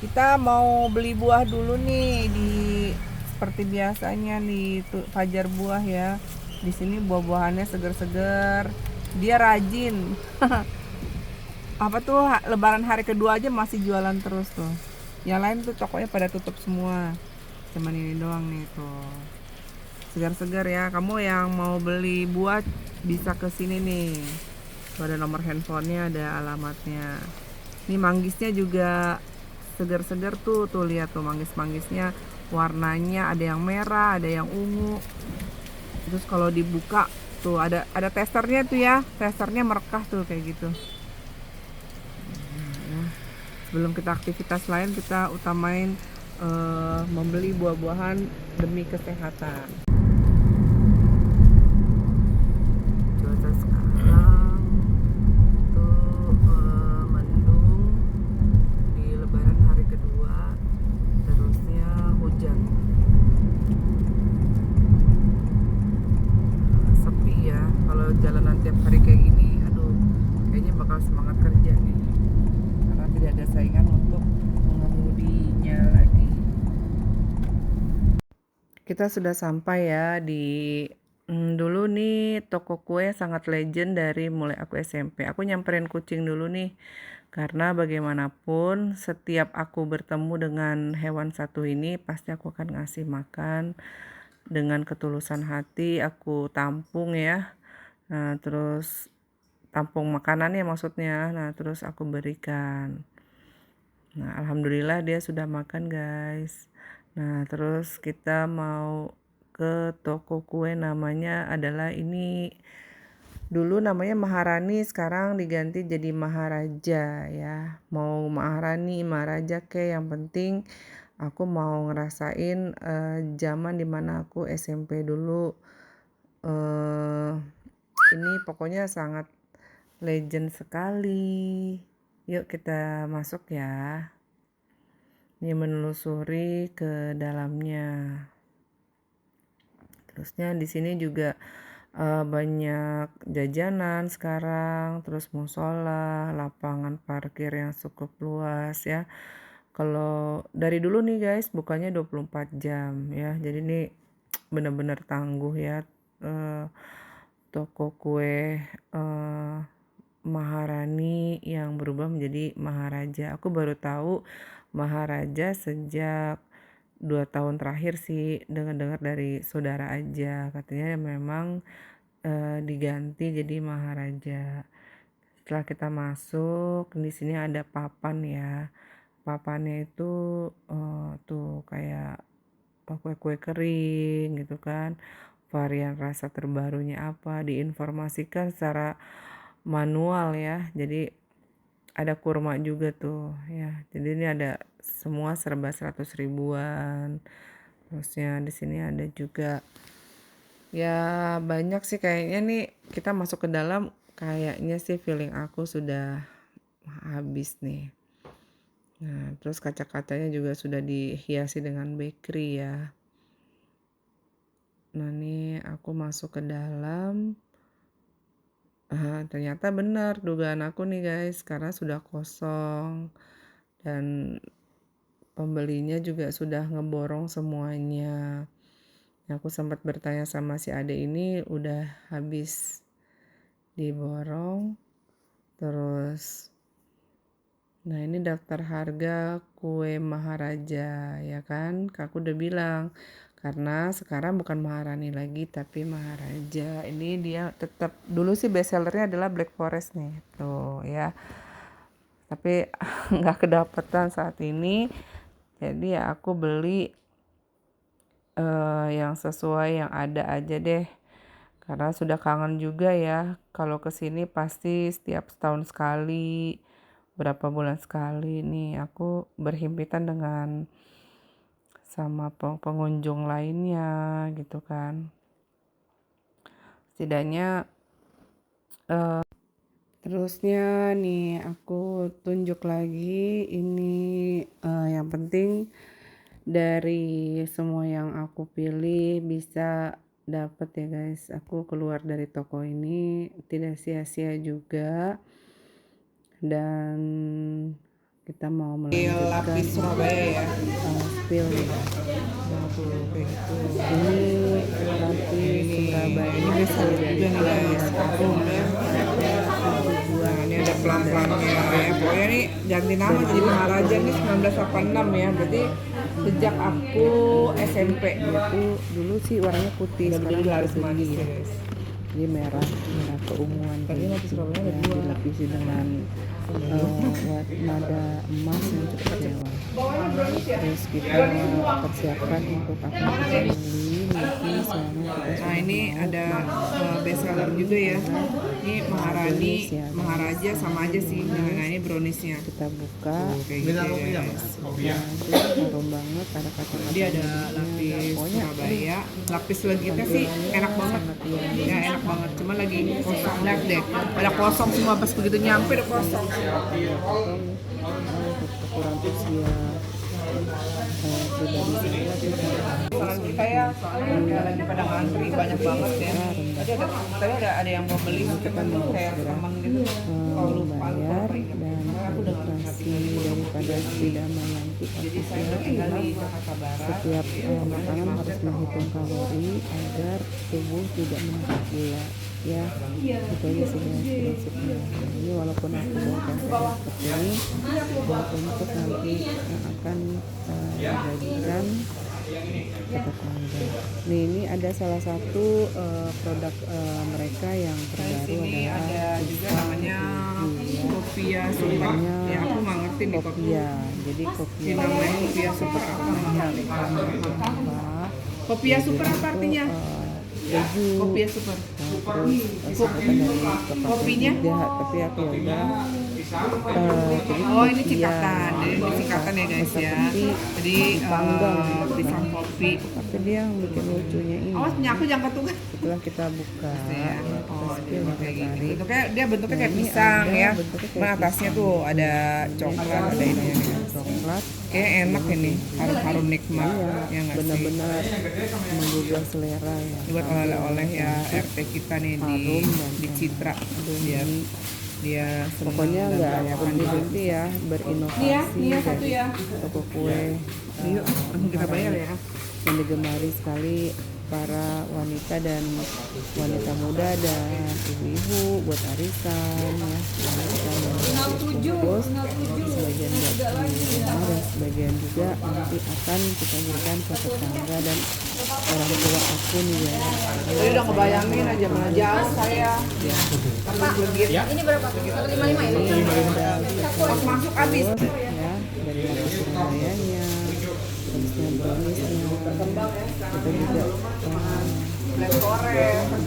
Kita mau beli buah dulu nih di seperti biasanya di Fajar Buah ya. Di sini buah-buahannya seger-seger. Dia rajin. Apa tuh Lebaran hari kedua aja masih jualan terus tuh. Yang lain tuh tokonya pada tutup semua. Cuman ini doang nih tuh. Segar-segar ya. Kamu yang mau beli buah bisa ke sini nih. Tuh ada nomor handphonenya, ada alamatnya. Ini manggisnya juga segar-segar tuh lihat tuh manggis-manggisnya warnanya ada yang merah, ada yang ungu. Terus kalau dibuka tuh ada testernya tuh ya, testernya merekah tuh kayak gitu. Nah, sebelum kita aktivitas lain kita utamain membeli buah-buahan demi kesehatan. Cuaca sekarang tuh mendung di Lebaran hari kedua, terusnya hujan. Sepi ya kalau jalanan tiap hari kayak gini, aduh kayaknya bakal semangat kerja nih karena tidak ada saingan untuk mengemudinya lagi. Kita sudah sampai ya di dulu nih toko kue sangat legend dari mulai aku SMP. Aku nyamperin kucing dulu nih karena bagaimanapun setiap aku bertemu dengan hewan satu ini pasti aku akan ngasih makan dengan ketulusan hati. Aku tampung ya. Nah, terus tampung makanannya maksudnya. Nah, terus aku berikan. Nah, alhamdulillah dia sudah makan, guys. Nah, terus kita mau ke toko kue namanya adalah ini dulu namanya Maharani, sekarang diganti jadi Maharaja ya. Mau Maharani, Maharaja yang penting aku mau ngerasain zaman dimana aku SMP dulu. eh ini pokoknya sangat legend sekali. Yuk kita masuk ya. Ini menelusuri ke dalamnya. Terusnya di sini juga banyak jajanan sekarang, terus musola, lapangan parkir yang cukup luas ya. Kalau dari dulu nih guys, bukanya 24 jam ya. Jadi ini benar-benar tangguh ya. eh, Toko kue Maharani yang berubah menjadi Maharaja. Aku baru tahu Maharaja sejak 2 tahun terakhir sih, dengar-dengar dari saudara aja katanya memang diganti jadi Maharaja. Setelah kita masuk di sini ada papan ya, papannya itu tuh kayak kue-kue kering gitu kan, varian rasa terbarunya apa diinformasikan secara manual ya. Jadi ada kurma juga tuh ya, jadi ini ada semua serba 100 ribuan. Terusnya di sini ada juga ya banyak sih kayaknya nih. Kita masuk ke dalam kayaknya sih feeling aku sudah habis nih. Nah terus kaca-kacanya juga sudah dihiasi dengan bakery ya. Nah nih aku masuk ke dalam. Ternyata benar dugaan aku nih guys, karena sudah kosong dan pembelinya juga sudah ngeborong semuanya. Aku sempat bertanya sama si ade ini udah habis diborong. Terus nah ini daftar harga kue Maharaja ya kan. Aku udah bilang karena sekarang bukan Maharani lagi tapi Maharaja. Ini dia tetap dulu sih best sellernya adalah Black Forest nih tuh ya. Tapi nggak kedapatan saat ini. Jadi ya aku beli yang sesuai yang ada aja deh. Karena sudah kangen juga ya. Kalau kesini pasti setiap setahun sekali, berapa bulan sekali nih aku berhimpitan dengan sama pengunjung lainnya gitu kan. Setidaknya terusnya nih aku tunjuk lagi ini yang penting dari semua yang aku pilih bisa dapet ya guys. Aku keluar dari toko ini tidak sia-sia juga dan kita mau melanjutkan lapis Surabaya ya. spill nih. Nah, tuh kayak gitu. Ini lapis Surabaya Ini best seller juga nih guys. Harum ya. Nah, ini ada pelan-pelannya ya. Pokoknya nih ganti nama jadi Maharaja nih 1986 ya. Berarti sejak aku SMP. Itu dulu sih warnanya putih, sekarang Laris putih manis ya. ya guys. Jadi merah keunguan. Tadi lapis Surabaya ada yang dua. dilapisi dengan nada emas yang cukup mewah. Terus kita persiapkan untuk akan beli mungkin selama kita Nah ini ada best seller juga ya. Ini Maharani, Maharaja sama aja sih. Nah ini browniesnya. kita buka. Kayak gitu ya guys. Nah, itu harum banget, ada kacang-kacang. Dia ada lapis Surabaya, lapis legitnya sih enak banget. Ya enak banget. Cuma lagi kosong, lihat deh. Ada kosong semua pas begitu nyampe udah kosong. Kurang usia pribadi Saran kita ya, soalnya lagi pada ngantri banyak banget ya. Tadi ada yang mau beli, cuman kayak teman gitu. Kalau lupa bayar ingat. dan Aku udah edukasi daripada tidak melanjut Jadi saya tinggal di Jakarta Barat. setiap makanan harus menghitung kalori agar tubuh tidak menambah gula ya. Itu aja sih guys prinsipnya. Ini walaupun aku bawakan seperti ini untuk nanti yang akan dibagikan ke tetangga. Nih ini ada salah satu produk mereka yang terbaru Sini adalah ada juga namanya Kopia Super. Ya aku nggak ngerti nih kopi. Kopia. Jadi Kopia Namanya Kopia Super apa namanya? Kopia Super apa artinya? keju. Kopia Super. Terus dari Kopinya? tapi aku ya udah Oh ini cikatan, jadi ini cikatan ya guys ya. Jadi pisang kopi. tapi dia yang bikin lucunya ini Awas nyaku jangan ketukan. setelah kita buka Ya. Oh kita jadi kayak tarik. gini. Bentuknya bentuknya kayak pisang ada ya. bentuknya kayak Cuma atasnya tuh ada coklat, ada ini ya. coklat Kayak enak ini, harum-harum nikmat ya nggak sih? benar-benar menggugah selera ya. Buat oleh-oleh ya RT kita nih di Citra biar dia Pokoknya nggak berhenti ya berinovasi satu dari ya. toko kue Yuk, langsung kita bayar ya. yang digemari sekali para wanita dan wanita muda dan ibu-ibu buat arisan ya, wanita yang bungkus sebagian buat di rumah dan sebagian juga nanti akan kita berikan ke tetangga dan orang tua aku nih ya. Tadi udah ngebayangin aja mana jauh saya. Pak, ini berapa? 155 ya? Pas masuk habis. Ya dari lapis Surabayanya terusnya browniesnya kita juga Black Forest.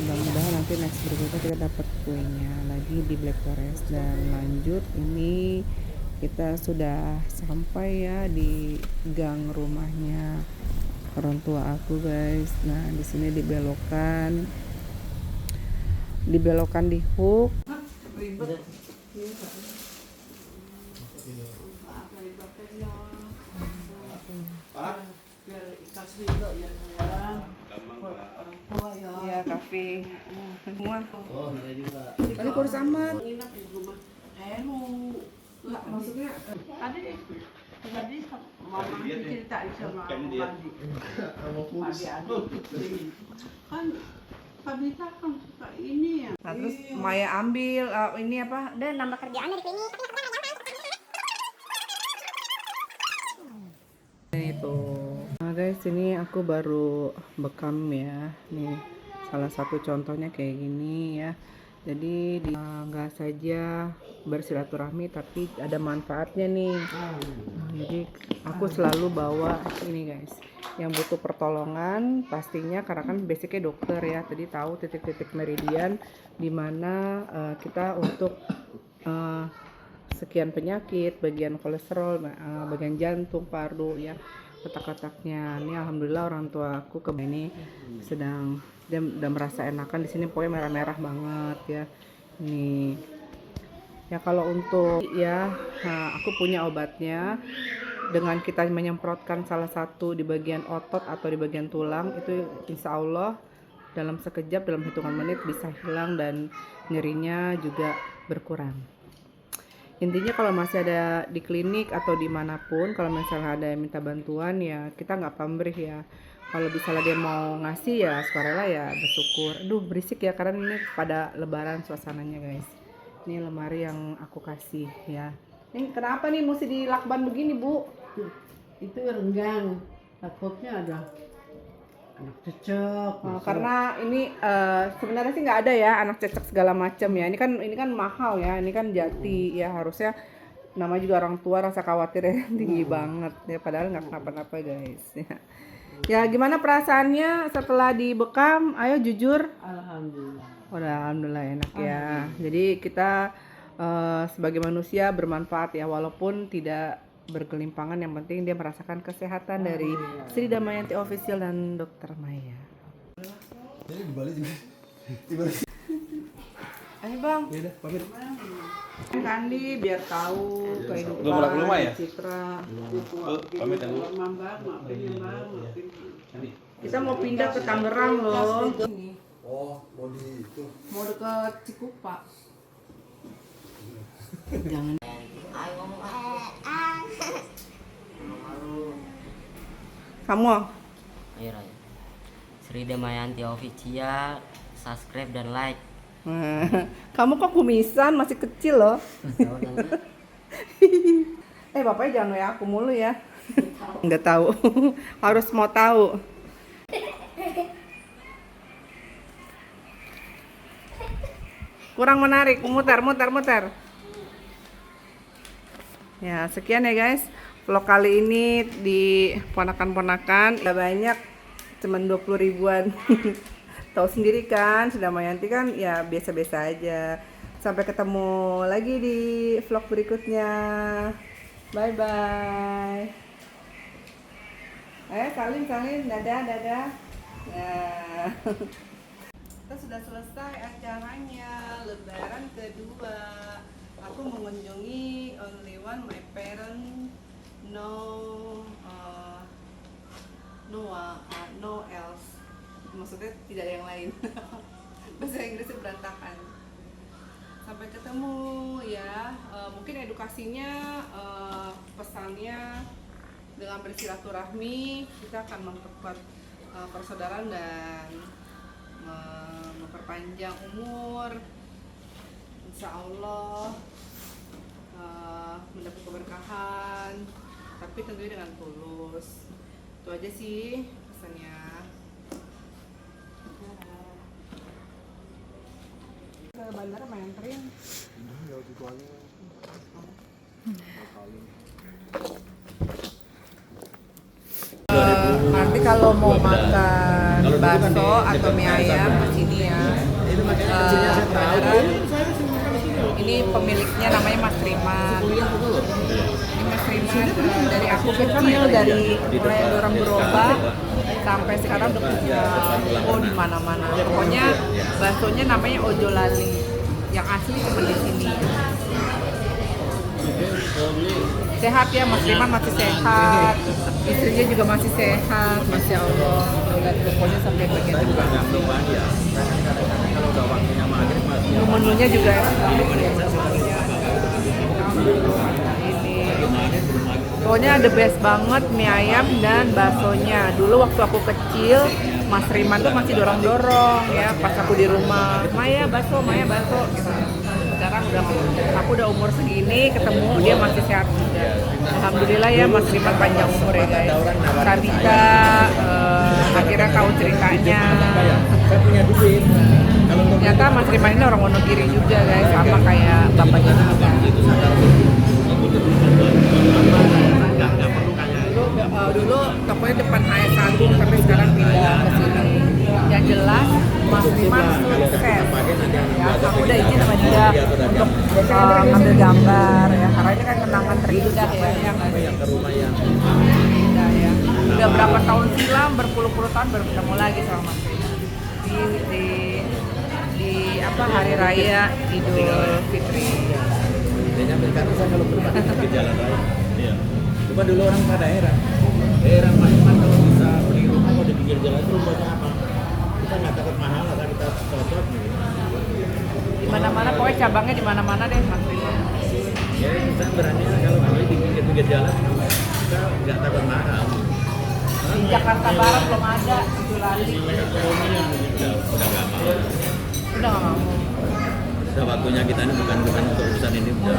mudah-mudahan nanti next berikutnya kita dapat kuenya lagi di Black Forest. Dan lanjut ini kita sudah sampai ya di gang rumahnya orang tua aku guys. Nah di sini dibelokan di hook. Iya, kafe. Semua. Tadi kurus amat. Enggak, maksudnya tadi mama cerita sama aku kan Fabita kan suka ini ya. Nah, terus Maya ambil ini apa? Dan nambah kerjaan dari ini. Ini tuh. Nah guys, ini aku baru bekam ya. Nih, salah satu contohnya kayak gini ya. Jadi nggak saja bersilaturahmi tapi ada manfaatnya nih. Jadi aku selalu bawa ini guys. Yang butuh pertolongan pastinya karena kan basicnya dokter ya. Tadi tahu titik-titik meridian di mana kita untuk sekian penyakit, bagian kolesterol, bagian jantung, paru ya, kotak-kotaknya. Ini alhamdulillah orang tua aku ini sedang dia udah merasa enakan di sini, pokoknya merah-merah banget ya. Ini ya kalau untuk ya aku punya obatnya. Dengan kita menyemprotkan salah satu di bagian otot atau di bagian tulang itu insya Allah dalam sekejap, dalam hitungan menit bisa hilang dan nyerinya juga berkurang. Intinya kalau masih ada di klinik atau dimanapun, kalau misalnya ada yang minta bantuan ya kita nggak pamrih ya. Kalau misalnya dia mau ngasih ya sukarela ya bersyukur. Aduh berisik ya karena ini pada lebaran suasananya guys. Ini lemari yang aku kasih ya. Ini kenapa nih mesti dilakban begini bu? Itu renggang, takutnya ada anak cecok. Karena ini sebenarnya sih nggak ada ya anak cecek segala macam ya. Ini kan mahal ya. Ini kan jati ya, harusnya namanya juga orang tua rasa khawatir ya tinggi banget ya, padahal nggak kenapa-napa guys ya. Ya gimana perasaannya setelah dibekam? Ayo jujur. Alhamdulillah. Udah alhamdulillah enak ya. Jadi kita sebagai manusia bermanfaat ya, walaupun tidak bergelimpangan, yang penting dia merasakan kesehatan dari Sri Damayanti Official dan Dokter Maya. Jadi dibalik juga. Dibalik. Ayo bang. Ya udah, pamit. Kandi biar tahu kehidupan Belum pulang ke rumah ya? Citra. Pamit ya, Bu. Kita mau pindah ke Tangerang loh. Oh, mau di itu. Mau deket Cikupa. Jangan. Kamu? Ayo Raya. Sri Damayanti Official, subscribe dan like. Kamu kok kumisan, masih kecil loh. Tahu nanti. Bapaknya jangan WA aku mulu ya. Nggak tahu. Harus mau tahu. Kurang menarik, muter. Ya, sekian ya guys. Vlog kali ini di ponakan-ponakan. Gak banyak, cuman 20 ribuan. Tahu sendiri kan, sudah Damayanti kan ya biasa-biasa aja. Sampai ketemu lagi di vlog berikutnya. Bye bye. Salim, dadah. Nah. Kita sudah selesai acaranya, lebaran kedua. Aku mengunjungi only one, my parent, no else. Maksudnya tidak ada yang lain. Bahasa Inggrisnya berantakan. Sampai ketemu ya. Mungkin edukasinya, pesannya dengan bersilaturahmi kita akan memperkuat persaudaraan dan memperpanjang umur, insya Allah mendapat keberkahan, tapi tentunya dengan tulus. Itu aja sih pesannya. Ke bandara main terin. Nanti kalau mau makan bakso atau mie ayam di sini ya. Beneran. Ini pemiliknya namanya Mas Riman. Ini Mas Riman dari aku kecil, dari mulai dorong gerobak sampai sekarang udah punya di mana-mana. Pokoknya baksonya namanya Ojo Lali. Yang asli cuma di sini. Sehat ya, Mas Riman masih sehat, istrinya juga masih sehat, Masya Allah. Dan pokoknya sampai bagian depan. Menunya juga pokoknya the best banget mie ayam dan baksonya. Dulu waktu aku kecil, Mas Riman tuh masih dorong-dorong ya pas aku di rumah. Maya bakso gitu. Sekarang aku udah umur segini, ketemu dia masih sehat juga. Alhamdulillah ya, Mas Riman panjang umur ya guys. Sabita akhirnya tahu ceritanya. Ternyata Mas Riman ini orang Wonogiri juga guys, sama kayak bapaknya juga. Dulu tokonya depan HS Agung, tapi sekarang pindah ke sini. Yang jelas Mas Riman sukses. Ya, aku udah izin sama dia untuk ngambil gambar ya, karena ini kan kenangan terindah ya. Udah berapa tahun silam, berpuluh-puluh tahun baru ketemu lagi sama Mas Riman di apa hari raya Idul Fitri. Karena saya kalau perlu ke jalan raya. Iya. Cuma dulu orang pada daerah mana kalau bisa beli rumah mau di pinggir jalan itu rumahnya apa? Kita nggak takut mahal, asal kita cocok gitu. Di mana-mana pokoknya cabangnya di mana-mana deh Mas Riman. Ya kita berani kalau beli di pinggir-pinggir jalan kita nggak takut mahal. Di Jakarta Barat belum ada itu lali. Udah nggak mau. Udah nggak mau. Udah waktunya kita ini bukan untuk urusan ini udah.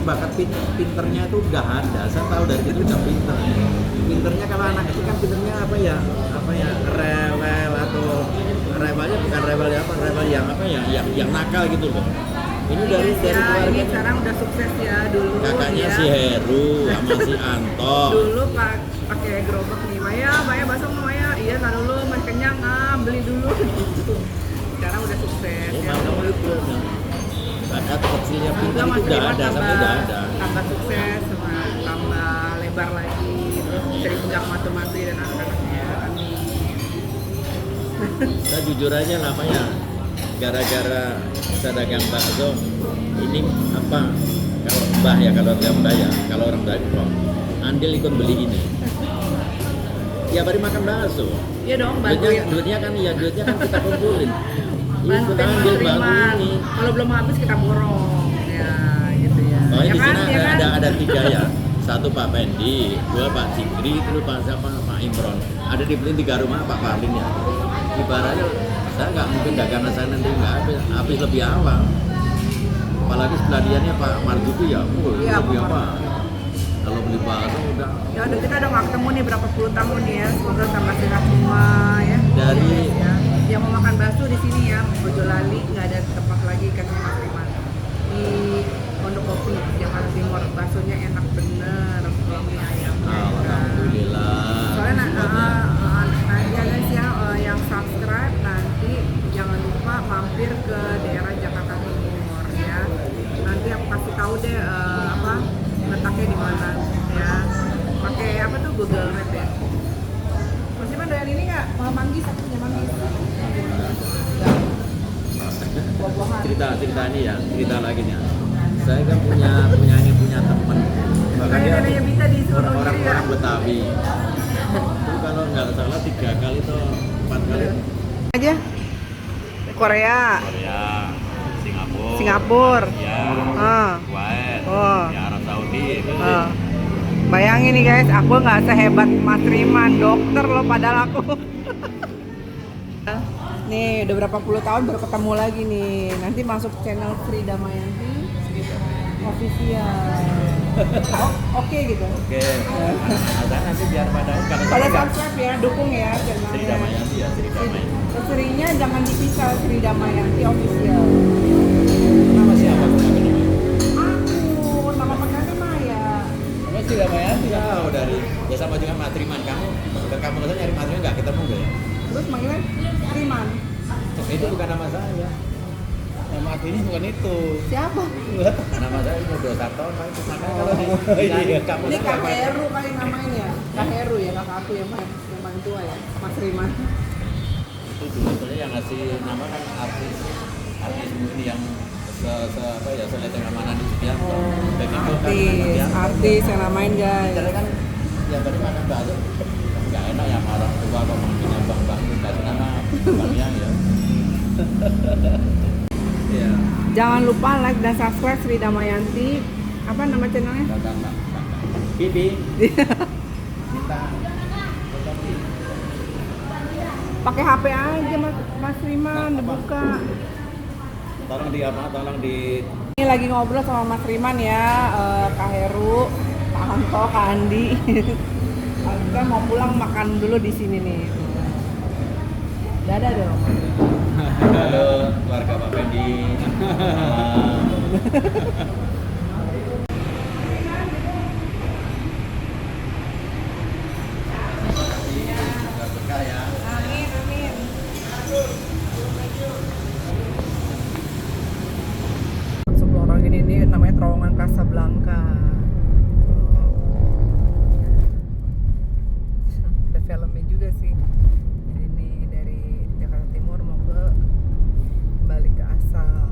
Bakat pinternya itu udah ada. Saya tahu dari itu udah pinter. Pinternya kalau anak itu kan pinternya apa ya rewel atau rewelnya bukan rewel apa rewel yang nakal gitu loh. Ini dari keluarga. Ini sekarang udah sukses ya dulu. Kakaknya ya. si Heru sama si Anto. Dulu pakai gerobak nih, Maya bakso Maya. Iya, tar dulu main kenyang beli dulu gitu. Sekarang udah sukses ya. Kamu itu bakat kecilnya pinter Mas itu udah Rima ada, sampai udah ada. tambah sukses sama tambah lebar lagi, terus dari pegang matu-matu dan anak-anaknya. Amin. Saya jujur aja namanya gara-gara saya dagang bakso ini apa kalau mbah ya kalau mbah ya kalau orang dagang andil ikut beli ini ya bari makan bakso Iya dong, bantu ya. duitnya kan kita kumpulin Bantu ikut andil Mas baru Rima. ini Kalau belum habis kita borong. Ya, gitu ya. oh Ya di kan, sini ya kan? ada 3 ya. Satu Pak Pendi, 2 Pak Cikri, terus Pak Imron. Ada dibeli 3 rumah Pak Parlin ya. Ibaratnya saya nggak mungkin dagangan saya nanti nggak habis lebih awal. Apalagi peladiannya Pak Marjuki ya, Iya, lebih Pak apa? Kalau beli bakso udah Ya udah kita udah nggak ketemu nih berapa puluh tahun ya. Semoga tambah sehat semua ya. dari Ya. Yang mau makan bakso di sini ya, Bojolali nggak ada tempat lagi kan Mas Rima. Di Pondok Kopi, Jakarta Timur, baksonya enak bener, kalau mie ayamnya. alhamdulillah. Soalnya nanti ya guys ya, yang subscribe nanti jangan lupa mampir ke daerah Jakarta Timur ya. Nanti aku kasih tahu deh apa letaknya di mana ya. Pakai apa tuh Google Map ya. Masih mana doyan ini nggak? Mau manggis, aku punya manggis. Buah-buahan. cerita ini ya, cerita lagi nih. Saya kan punya teman. Bahkan Kayak dia neneknya Bita disuruh orang gitu ya. Betawi. Itu kalau nggak salah 3 kali atau 4 kali Aja. Korea, Korea, Singapura, Singapura. ya, Ah. Kuwait, Oh. ya Arab Saudi itu sih. Ah. Bayangin nih guys, aku nggak sehebat Mas Riman, dokter loh padahal aku. Nih, udah berapa puluh tahun baru ketemu lagi nih. Nanti masuk channel Sri Damayanti official. Oh, oke gitu. Oke, ada nanti biar pada kalau Pada saya subscribe ya, dukung ya Sri channelnya. Damayanti ya, Sri Damayanti. Serinya jangan dipisah, Sri Damayanti official. Nama siapa namanya? Aku, nama panggilannya Maya. Namanya Sri Damayanti. Jauh dari ya sama dengan Matriman kamu. Kamu kan nyari Matriman nggak ketemu nggak ya? Terus manggilnya Riman. Itu bukan nama saya. Nama ini bukan itu. Siapa? Nama saya Mudo Sartono itu makanya kalau di kamu Ini Kak Heru kali namanya ya. Kak Heru ya, kakak aku yang paling tua ya, Mas Riman. itu dulu sebenarnya yang ngasih nama kan artis ini yang seleteng amanah di Subianto. Artis yang namain guys. Jadi kan ya tadi makan bakso nggak enak ya sama orang tua kok manggilnya bang kasih nama bang yang ya. Iya. Jangan lupa like dan subscribe Sri Damayanti. Apa nama channelnya? Bibi. Kita. Pakai HP aja Mas Riman, dibuka. Tolong di Ini lagi ngobrol sama Mas Riman ya, Kak Heru, Kak Anto, Kak Andi. Kita mau pulang makan dulu di sini nih. Dadah dong. halo keluarga Pak Fendi. Berkah ya. Amin, amin. Masuk lorong ini namanya terowongan Casablanca. Ada filmnya juga sih. Jadi ini dari Jakarta Timur mau ke balik ke asal.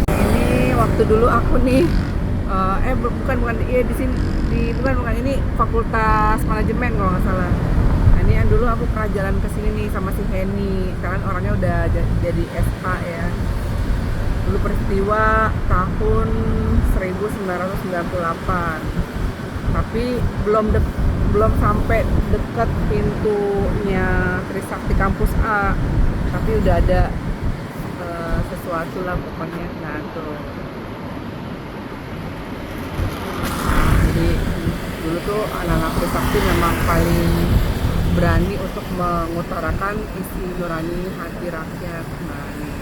Ini waktu dulu aku nih bukan iya di sini bukan ini Fakultas Manajemen kalau nggak salah. Nah, ini yang dulu aku pernah jalan ke sini nih sama si Henny. Sekarang orangnya udah jadi SK ya. Dulu peristiwa tahun 1998. Tapi belum sampai dekat pintunya Trisakti kampus A. Tapi udah ada sesuatu lah pokoknya. Nah tuh, jadi dulu tuh anak-anak Trisakti memang paling berani untuk mengutarakan isi nurani hati rakyat. Nah ini